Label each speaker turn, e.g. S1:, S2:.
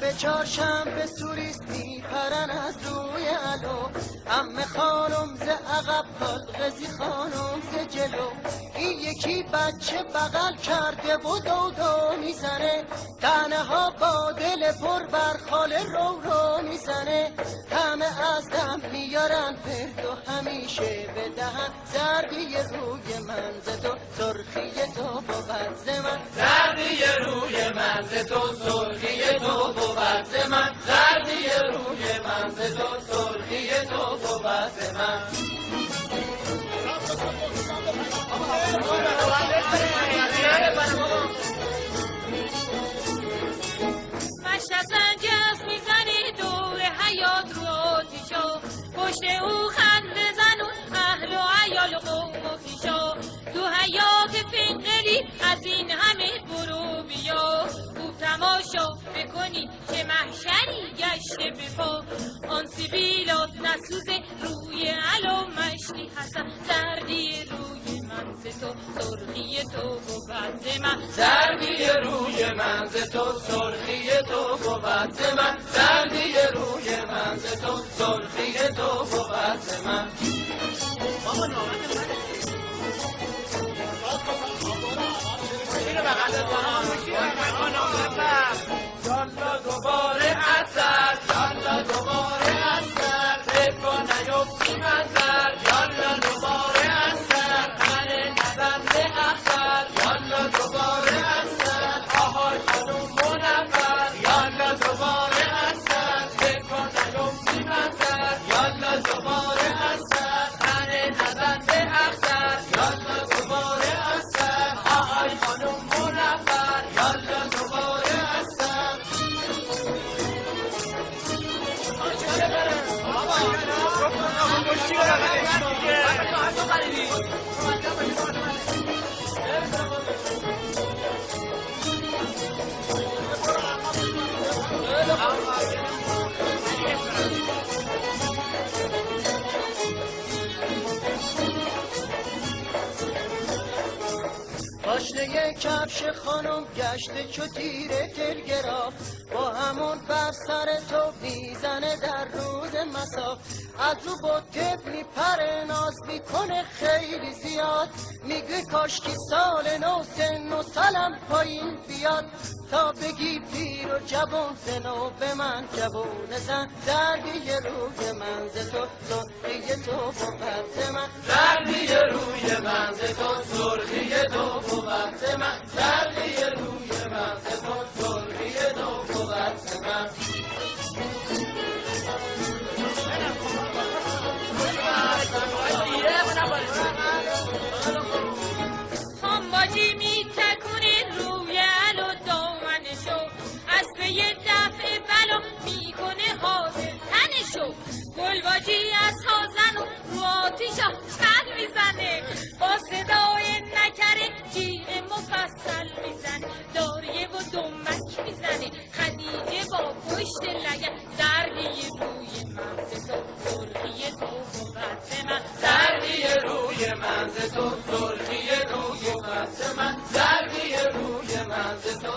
S1: شب چهارشنبه سوریست میپرن از روی علو، عمه خانم ز عقب حلقزی خانم ز جلو، این یکی بچه بغل کرده و دو میزنه، تنه ها با دل پر بر خاله رو میزنه، همه از دم میارن فرد و همیشه به دهن، زردی روی من ز تو سرخی تو بود ز من،
S2: زردی روی من ز تو سرخی تو بود ز من، زردی روی من ز تو سرخی تو بود ز من.
S3: مشت سنجس میزنی دور حیات رو آتیشا، پشت او خنده زنون اهل و عیال قوم و پیشا، تو حیات فنقلی از این همه برو بیا، خوب تماشا بکنی چه محشری گشته بپا، آن سیبیلات نسوزه روی علو مشتی حسن، زردی روی من ز تو سرخی تو بود ز من،
S2: زردی روی من ز تو سرخی تو بود ز من، زردی روی من ز تو سرخی تو بود ز من. یالا دوباره اثر، یالا دوباره اثر، بکن نیفتی منظر، یالا دوباره اثر، من نزنده اختر، یالا دوباره اثر، آهای خانوم منور، یالا دوباره اثر، بکن نیفتی منظر، یالا دوباره اثر، من نزنده اختر، یالا دوباره اثر، آهای خانوم منور، یالا دوباره اثر.
S1: پاشنه کفش خانم گشته چو تیر تلگراف، با همون بر سر تو میزنه در روز مساف، از رو با تب میپره ناز میکنه خیلی زیاد، میگه کاشکی سال نو سن و سالم پایین بیاد، تا بگی پیر و جوان زنو به من جوون زن، زردی روی من ز تو سرخی تو بود ز من،
S2: زردی روی من ز تو سرخی تو بود ز من، زردی روی من ز تو سرخی تو بود ز من.
S3: خانباجی میتکونه روی علو دامنشو، اسب یه دفعه بلا میکنه حاضر تنشو، گلباجی از هازن و رو آتیشا چل میزنه، با صدای نکره جیغ مفصل میزنه، داریه و دمک میزنه، خدیجه با پشت لگن، زردی روی من ز تو سرخی تو بود ز من،
S2: زردی روی من ز تو سرخی تو بود ز من، زردی روی من ز تو